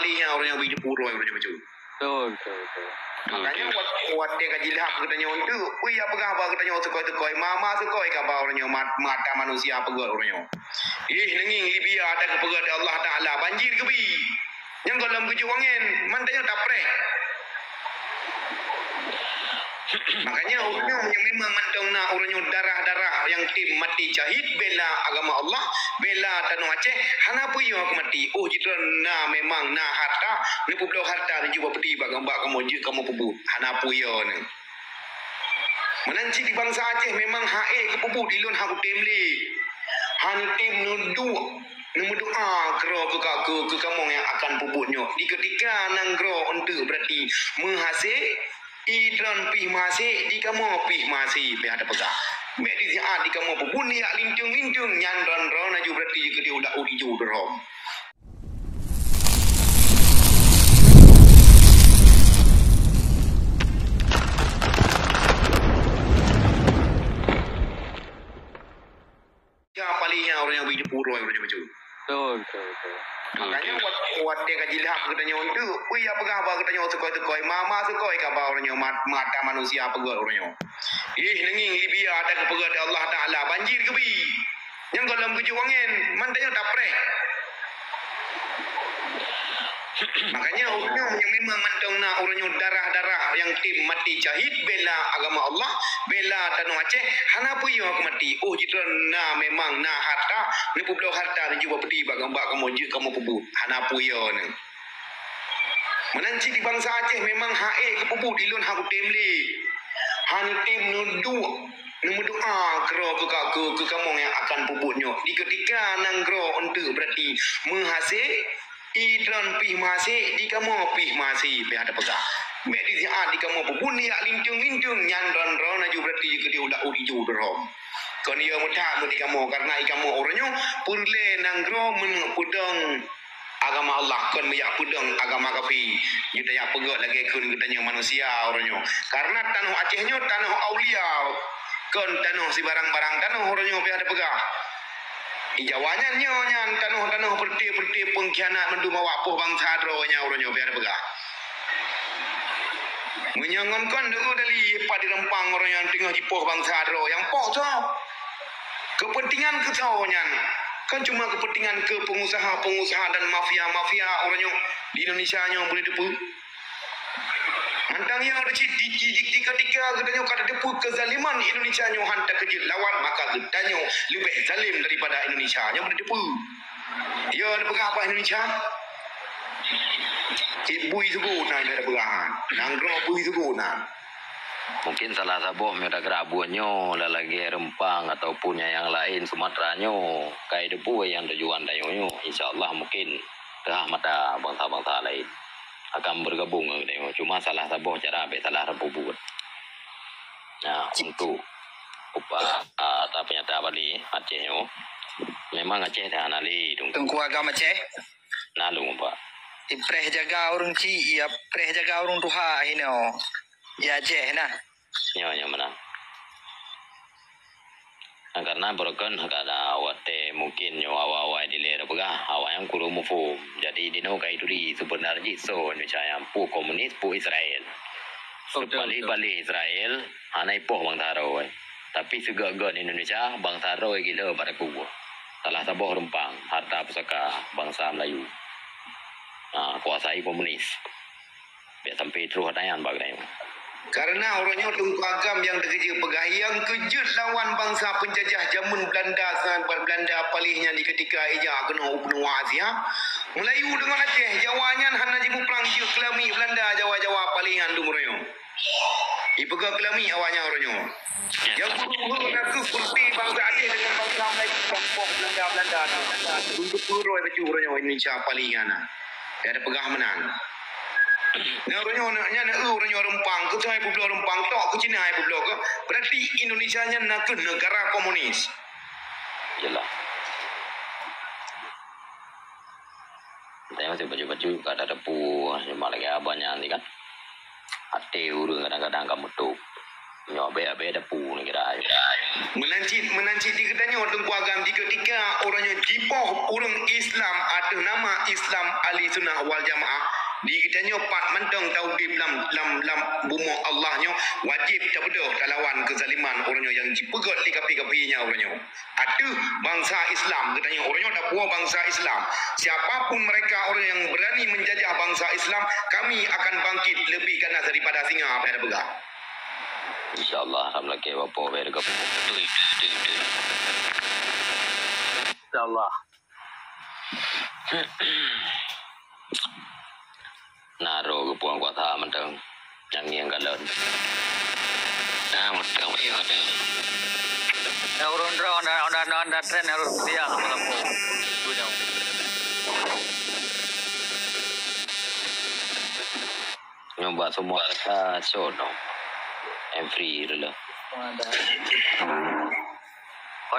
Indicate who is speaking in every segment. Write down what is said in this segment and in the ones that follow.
Speaker 1: palingnya orangnya bagi puroi orangnya macam.
Speaker 2: Betul.
Speaker 1: Makanya buat dia kaji lihat katanya untuk, wih apa khabar katanya sekoi mama sekoi khabar orangnya mata manusia pegat orangnya. Nenging Libya ada kepegat Allah Taala banjir ke bi. Yang kalau keju angin mantanya taprek. Makanya orangnya memang mantong nak orangnya darah yang tim mati syahid bela agama Allah, bela tanah Aceh. Hanapu yo aku mati. Oh jitra na memang na harta, ni pulau harta ni juga peti bagambak kamu je kamu pebut. Hanapu yo ni. Menanci di bangsa Aceh memang hae ke pebut dilun haku temle. Han tim nudu doa kero ke kamu yang akan pebutnya. Di ketika nang kero untuk berarti menghasil idran pih masih di kamu pih masih pih ada pegah. Mek di di kamu pebuni ya lintung nyandran ron aju berarti ke dia udah udi rom. Ya palingnya orang yang bagi puroi orangnya macam.
Speaker 2: Betul.
Speaker 1: Makanya buat dia kaji lihat katanya untuk, wih apa khabar katanya sekoi mama sekoi khabar orangnya mata manusia pegat orangnya. Nenging Libya ada kepegat Allah Taala banjir ke bi. Yang kalau keju angin mantanya taprek. Makanya orangnya memang mantong nak orangnya darah yang tim mati syahid bela agama Allah, bela tanah Aceh. Hanapu yo aku mati. Oh jitra na memang na harta, ni pulau harta ni juga peti bagambak kamu je kamu pebut. Hanapu yo ni. Menanci di bangsa Aceh memang hae ke pebut dilun haku temle. Han tim nudu doa kero ke kamu yang akan pebutnya. Di ketika nang kero untuk berarti menghasil idran pih masih di kamu pih masih pih ada pegah. Mek di di kamu pebuni ya lintung nyandran ron aju berarti ke dia udah udi rom. Kon ia mudah di kamu karena kamu orangnya purle nanggro menpudang agama Allah kon ya pudang agama kafir. Kita ya pegat lagi kun katanya manusia orangnya. Karena tanah Acehnya tanah aulia. Kon tanah si barang-barang tanah orangnya pih ada pegah. Di Jawanya nyonya tanah perti pengkhianat mendu mawapuh bangsa dronya orangnya biar begah. Menyangankan dulu dari padi rempang orang yang tengah jipoh bangsa dro yang poh tu. Kepentingan ketaunya kan cuma kepentingan ke pengusaha dan mafia orangnya di Indonesia nya boleh depu. Antang yang ada di ketika katanya kada depu kezaliman Indonesia nya hantar kejut lawan maka katanya lebih zalim daripada Indonesia nya boleh depu. Ya ada berapa Indonesia? Ibu itu guna ada berapa? Nanggro ibu itu guna.
Speaker 3: Mungkin salah satu mereka gerabuannya lagi Rempang ataupun yang lain Sumateranya kayak depu yang tujuan dayonyo insyaallah mungkin dah mata bangsa-bangsa lain akan bergabung dengan cuma salah satu cara salah rebut. Nah untuk tapi nyata Bali Acehnya memang Aceh dah nali
Speaker 4: tengku agama Aceh
Speaker 3: nalu Pak
Speaker 4: ipreh jaga orang ci ya preh jaga orang tuha ini ya Aceh nah
Speaker 3: nyonya mana karena broken kada awate mungkin nyo awa di lera pegah awa yang kuru mufu jadi dino kai duri sebenarnya so Indonesia yang pu komunis pu Israel bali Israel hanai poh bang taro tapi segagan Indonesia bang taro gila pada kubu salah satu Rempang harta pusaka bangsa Melayu kuasai komunis biar sampai terus hatayan bagai
Speaker 1: karena orangnya tunggu agam yang terkeja pegah yang kejut lawan bangsa penjajah zaman Belanda palihnya di ketika ija kena benua Asia Melayu dengan Aceh Jawanya hana jibu perang jiu kelami Belanda Jawa palihan dumroyo ipega kelami awalnya orangnya yang guru aku seperti bangsa Aceh dengan bangsa Melayu kampung Belanda untuk puroi baju orangnya Indonesia palihan ada pegah menang. Orangnya Rempang ke Cina Pulau Rempang tok ke Cina Pulau ke berarti Indonesia nya nak negara komunis.
Speaker 3: Jelas. Saya masih baju-baju kada depu cuma lagi abanya nanti kan. Hati urang kadang-kadang kamu tuh nyobe depu ni kira.
Speaker 1: Menancit di katanya orang kuagam di ketika orangnya jipoh orang Islam atas nama Islam ahli sunnah wal jamaah di katanya pat mentang tauhid lam bumo Allahnya wajib terbedah lawan kezaliman orangnya yang jipegot di kapi-kapinya orangnya atu bangsa Islam katanya orangnya tak puas bangsa Islam siapapun mereka orang yang berani menjajah bangsa Islam kami akan bangkit lebih ganas daripada singa pada begah.
Speaker 3: InsyaAllah ramlah ke bapa berga pun.
Speaker 2: InsyaAllah.
Speaker 3: Naro ke puang kuasa mentang yang galan. Nah, mentang ya ada.
Speaker 2: Ya urun onda tren harus dia sama kamu. Punya.
Speaker 3: Nyoba semua ka sono. And free dulu.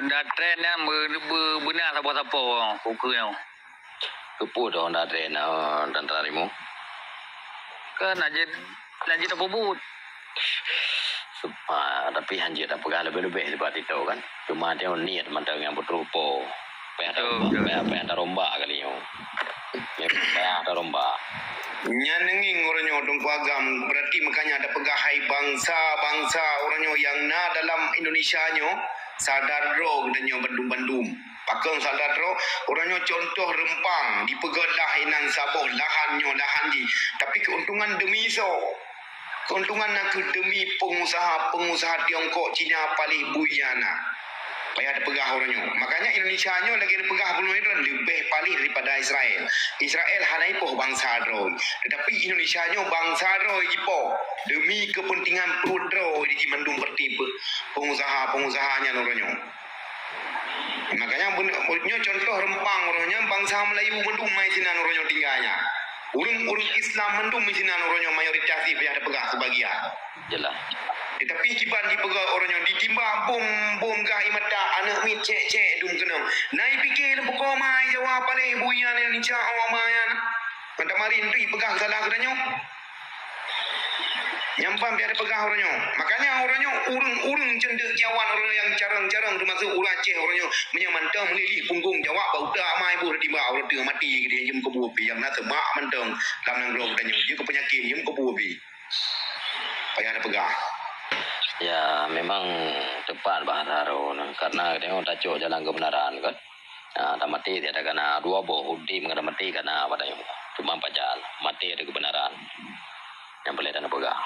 Speaker 2: Onda tren yang benar apa-apa buku yang.
Speaker 3: Kepu dah Honda train dan tarimu.
Speaker 2: Kan aja tak bubut.
Speaker 3: Tapi hanya tak pegang lebih-lebih daripada itu kan. Cuma dia niat mentang yang berterupo. Apa yang teromba kali ni. Yang teromba.
Speaker 1: Nyanenging orangnya dong kuagam berarti makanya ada pegahai bangsa orangnya yang dalam Indonesia nyo sadar ro dan nyo bandum pakang sadar ro orangnya contoh rempang dipegalah inan saboh lahan di tapi keuntungan demi keuntungan nak demi pengusaha Tiongkok Cina paling buyana payah ada pegah orangnya. Makanya Indonesia nyo lagi ada pegah belum itu lebih paling daripada Israel. Israel hanai poh bangsa roy. Tetapi Indonesia nyo bangsa roy jipo demi kepentingan perut roy di mandung bertipe pengusaha-pengusahanya orangnya. Makanya nyo contoh rempang orangnya bangsa Melayu mendung mai sinan orangnya tinggalnya. Urung Islam mendung mai sinan orangnya mayoritas payah ada pegah sebagian.
Speaker 3: Jelas.
Speaker 1: Tetapi kiban di pegang orangnya ditimba bom gah imata anak mit cek dum kenam. Nai fikir pokok mai jawab paling buya ni Indonesia awak mayan. Kata mari tu pegang salah katanya. Nyampan biar pegang orangnya. Makanya orangnya urung cenderung jawan orang yang jarang-jarang termasuk ulah Aceh orangnya menyamantang melilih punggung jawab bau dah mai bu tiba orang tu mati dia jem ke bubi yang nak mak mantang dalam nangrong katanya dia ke penyakit jem ke bubi. Payah ada pegang.
Speaker 3: Ya memang tepat bahasa Ron karena dia orang tajuk jalan kebenaran kan. Tak mati tiada kena dua boh hudi mengada mati kena pada yang cuma pajal mati ada kebenaran yang boleh dan pegang.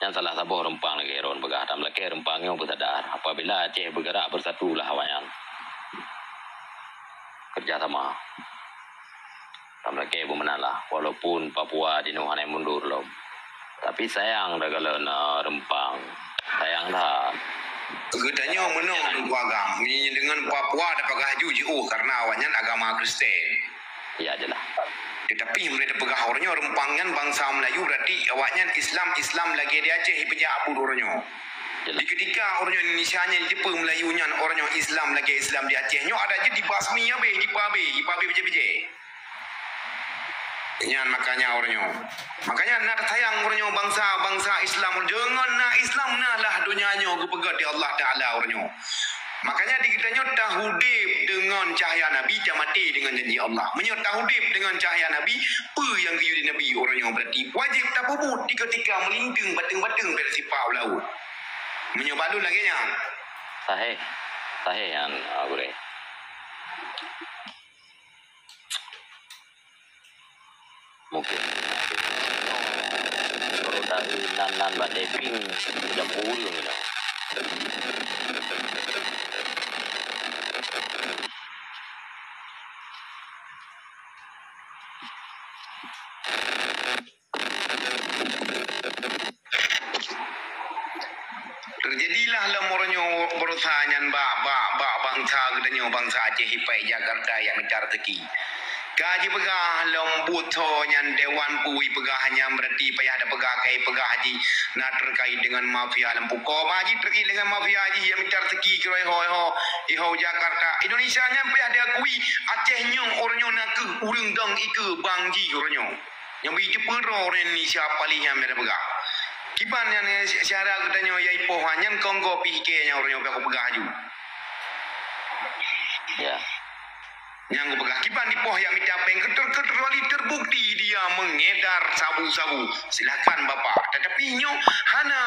Speaker 3: Yang salah sabuh rempang lagi Ron pegang tam lagi rempang yang bersadar apabila Aceh bergerak bersatulah hawayan kerjasama. Tam lagi bermenanglah walaupun Papua di nuhanai mundur loh. Tapi sayang dah kalau nak rempang. Sayang dah.
Speaker 1: Kegetanya menang agama. Ni dengan Papua dapat haju jauh karena awalnya agama Kristen.
Speaker 3: Ya jelah.
Speaker 1: Tetapi mereka pegah orangnya rempangan bangsa Melayu berarti awaknya Islam lagi di Aceh pejak abud orangnya. Di ketika orangnya Indonesia nya di Melayunya orangnya Islam lagi Islam di Aceh nyo ada je di basmi abe di pabe beje-beje. Yang makanya orangnya. Makanya nak sayang orangnya bangsa Islam jangan nak Islam nah lah dunianya kepegat di Allah Taala orangnya. Makanya dikitanya tahudib dengan cahaya Nabi jangan mati dengan janji Allah. Menyerta tahudib dengan cahaya Nabi apa yang diuji Nabi orangnya berarti wajib tak bubut di ketika melintang batang-batang pada sifat laut. Menyobalu lagi nya.
Speaker 3: Sahih yang boleh. Mungkin kalau dari nan bateping sudah pulung gitu.
Speaker 1: Terjadilah lamornya berusahanyan bangsa gedenya bangsa Aceh hipai Jakarta yang mencari rezeki. Gaji pegah lembut nyan dewan pui pegah hanya berarti payah ada pegah kai pegah haji nak terkait dengan mafia lampu kau haji terkait dengan mafia haji yang mencari rezeki kira iho Jakarta Indonesia nya payah diakui Aceh nyong orangnya nak ke urang dang ike bangji orangnya yang biji pero orang Indonesia paling yang mereka pegah Kiban yang syara katanya ya ipoh hanya kongko pikirnya orangnya aku pegah aju.
Speaker 3: Ya.
Speaker 1: Yang aku pegah kiban di poh yang mencapai kecuali terbukti dia mengedar sabu-sabu. Silakan Bapak. Tetapi nyo hana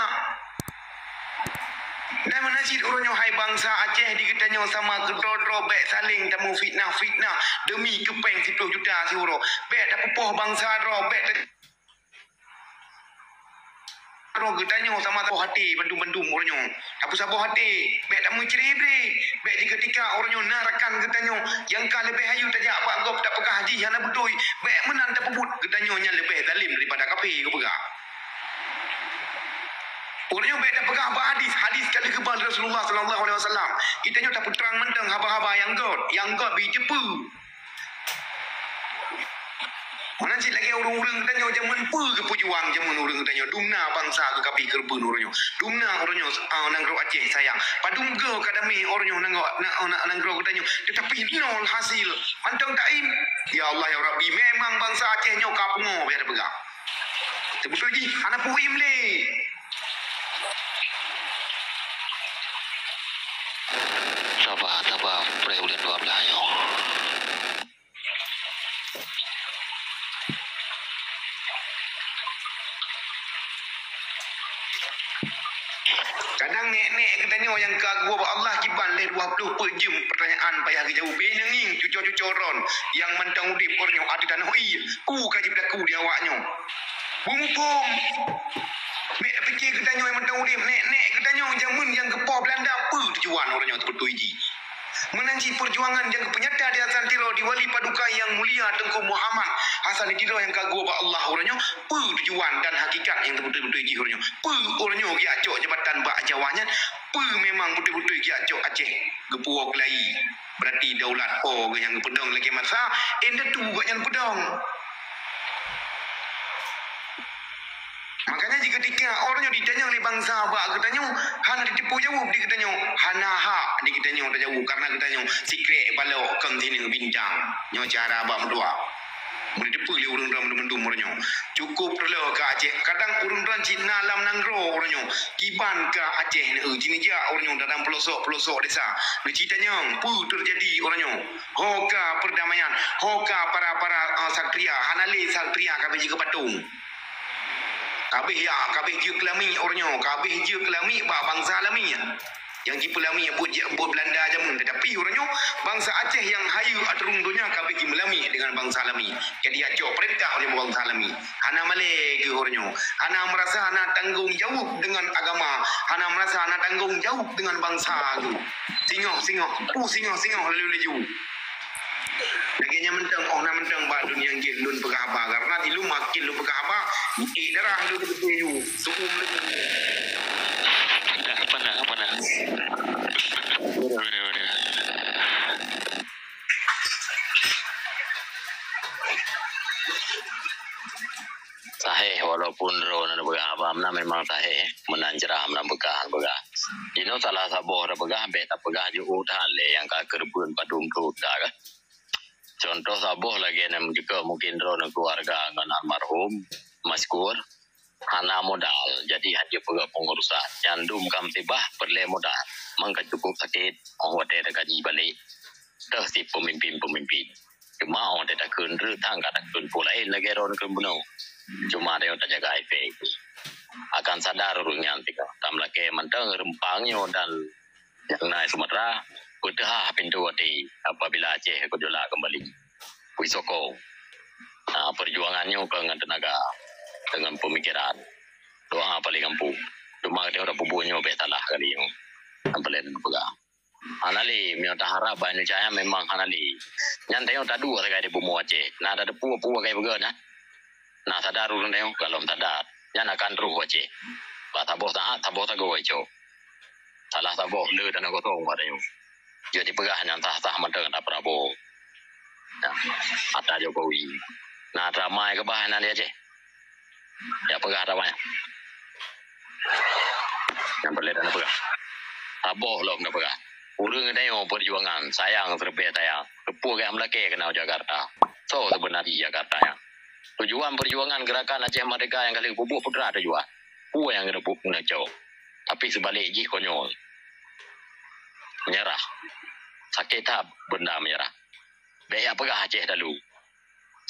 Speaker 1: dan menajid orangnya hai bangsa Aceh diketanya sama kedrodro bek saling temu fitnah demi kepeng 10 juta si euro. Bek tak pepoh bangsa ro bek ro getanya sama tahu hati bendum-bendum orangnya. Apa sabuh hati bek tak mencerita bek di ketika orangnya narakan getanya yang kah lebih hayu tajak apa gop tak pegah haji hana betul bek menan tak pebut getanya nya lebih zalim daripada kafir ke pegah. Orangnya beda pegang apa hadis kali kebal Rasulullah sallallahu alaihi wasallam. Kita nyo tak putrang menteng haba-haba yang god bi jepu. Mana cik lagi urung-urung kita nyo jaman pu ke pujuang jaman urung kita nyo dumna bangsa ke kapi kerbun orangnya. Dumna orangnya nanggro Aceh sayang. Padum ge kadami orangnya nanggro kita nyo tetapi nol hasil. Mantang taim. Ya Allah ya Rabbi memang bangsa Aceh nyo kapungo biar pegang. Betul ji anak puim le.
Speaker 3: Taba pre udah 12 yo.
Speaker 1: Kadang nek katanya yang kagum Allah kiban le 20 per jam pertanyaan payah jauh benenging cucur-cucuron yang mentang udip orangnya ada tanah kaji berlaku di awaknya. Bumpum. Mek fikir katanya yang mentang udip nek katanya zaman yang kepo Belanda apa tujuan orangnya betul iji. Menanci perjuangan yang penyata di Hasan Tiro di wali paduka yang mulia Tengku Muhammad Hasan Tiro yang kagum Allah orangnya tujuan dan hakikat yang betul-betul iji orangnya orangnya gi acok jabatan bak Jawanya memang betul-betul gi acok Aceh gepuo kelai berarti daulat yang pedong lagi masa enda tu yang pedong. Makanya jika ketika orangnya ditanya oleh bangsa abak katanya hana ditipu jauh di katanya hana hak di katanya tak jauh karena katanya sikret balok kang sini bincang nyo cara abak berdua boleh ditipu oleh urang-urang mendum orangnya cukup perlu ke Aceh kadang urang-urang Cina alam nanggro orangnya kiban ke Aceh ni jinija orangnya dalam pelosok desa ceritanya terjadi orangnya hoka perdamaian hoka para satria hanale satria kami juga patung kabeh je kelami orangnya kabeh je kelami bangsa alami yang jipu lami buat Belanda jamun tetapi orangnya bangsa Aceh yang hayu atrung dunia kabeh je melami dengan bangsa alami jadi acok perintah oleh bangsa alami hana male ke orangnya hana merasa hana tanggung jawab dengan agama hana merasa hana tanggung jawab dengan bangsa tu singo lalu laju Lagi mentang nak mentang ba dunia yang lun pegahaba karena di lu makin lu pegahaba darah lu betul sukum
Speaker 3: Apa nak? Udah. Sahih walaupun ro na pegahaba memang sahih menanjerah na pegah. Ino salah sabo ra pegah be ta pegah ju utan le yang ka kerbun padum tu dah. Contoh saboh lagi yang juga mungkin rono keluarga dengan almarhum Maskur hana modal jadi hanya pegawai pengurusan jandum kam tibah perle modal mangka cukup sakit orang ada gaji balik dah si pemimpin cuma orang ada kun tang kata kun pulai lagi rono kun buno cuma ada yang tak jaga efek akan sadar urungnya tika tam lagi mentang rempangnya dan yang naik Sumatera udah pintu hati apabila Aceh kedola kembali Wisoko perjuangannya dengan tenaga dengan pemikiran doa paling ampuh cuma dia orang pubuhnya betalah kali yang paling pegang anali minta harap banyak cahaya memang anali nyantai tak dua sekali di bumi Aceh nah ada puah kayak begana nah sadar urun dia kalau sadar yang akan ruh Aceh taboh tak go ijo salah taboh le dan gotong padanya jadi pegahan yang sah mentang ada Prabowo ada Jokowi nah ramai kebahanan dia aja ya pegah ramai yang berledan pegah taboh loh nggak pegah urung dia perjuangan sayang terbaik sayang kepu kayak melaki kenal Jakarta so sebenarnya Jakarta ya tujuan perjuangan gerakan Aceh Merdeka yang kali bubuk putra tujuan Pu yang kena puk kena jauh. Tapi sebalik je konyol. Menyerah. Sakit tak benda menyerah. Baik apakah Aceh dulu.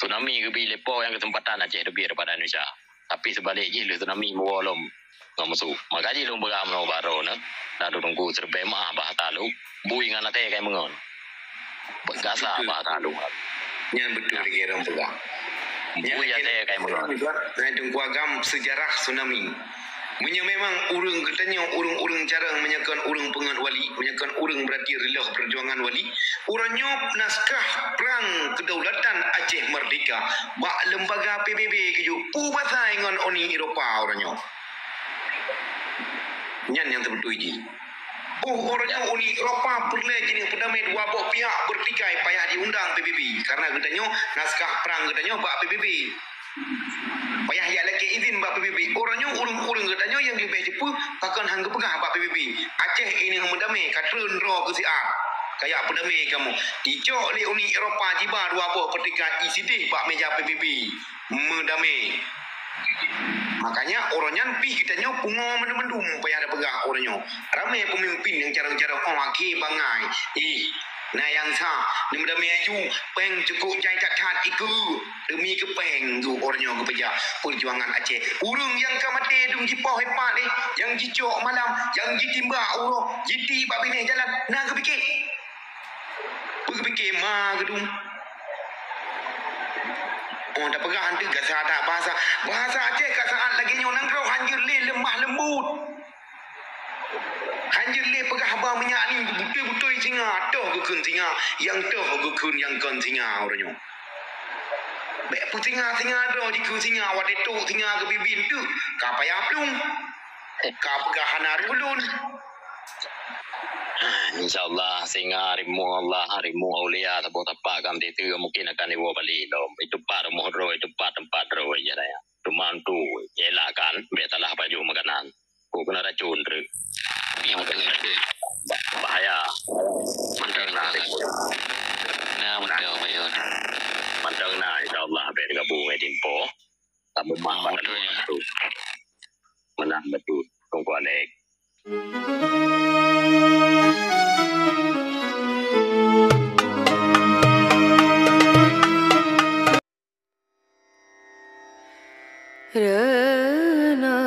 Speaker 3: Tsunami lebih lepo yang kesempatan Aceh lebih daripada Indonesia. Tapi sebalik je tsunami mewolom. Nggak masuk. Makanya lu beram no baru na. Lalu tunggu serba mah bahasa lu. Bui ngana teh kayak mengon. Bergasa bahasa lu.
Speaker 1: Yang betul lagi orang pegang.
Speaker 3: Bui ya teh kayak mengon.
Speaker 1: Nah, tunggu agam sejarah tsunami. Punya memang urang katanya urang cara menyakan urang pengat wali, menyakan urang berarti relah perjuangan wali. Urangnya naskah perang kedaulatan Aceh Merdeka. Bak lembaga PBB keju. Bahasa dengan Uni Eropah urangnya. Yang terbetul ini. Orangnya Uni Eropah perlu jenis perdamai dua buah pihak bertikai payah diundang PBB. Karena katanya naskah perang katanya bak PBB. Payah ya lagi izin bak PBB. Orangnya urung-urung katanya yang lebih cepu takkan hangga pegah bak PBB. Aceh ini yang mendamai katun roh ke siap. Kayak pendamai kamu. Dicok oleh Uni Eropah jiba dua buah pertikai ICD bak meja PBB. Mendamai. Makanya orangnya pi kitanya pungo mendum payah ada pegah orangnya. Ramai pemimpin yang cara-cara okey bangai. Nah yang sah demi maju peng cukup jai cacat iku demi ke peng tu orangnya ke pejak perjuangan Aceh. Urung yang ke mati dum jipoh hepat ni, yang jicok malam, yang jitimba urang, jiti bab bini jalan. Nah ke fikir. Fikir mah gedung. Oh, tak pegah hantu gasa tak bahasa Aceh kat saat lagi nyonang kau hanjur le lemah lembut. Hanjur le pegah abang minyak ni betul-betul singa, toh gukun singa, yang toh gukun yang kon singa orangnya. Baik pun singa dah dikun singa wadah tu singa ke bibin tu. Ka payah plung. Ka pegah hanar ulun.
Speaker 3: InsyaAllah sehingga harimu aulia atau tapak kan itu mungkin akan dibawa balik dong. Itu part mohro itu part tempat ro aja ya. Cuma tu elakkan betalah baju makanan. Ku kena racun tu. Yang bahaya. Mantang lah.
Speaker 2: Nah, betul betul.
Speaker 3: Mantang lah insyaAllah biar gabung edimpo. Tak memang
Speaker 2: Betul ya.
Speaker 3: tu. Menang betul. Tunggu Alek.
Speaker 5: Rana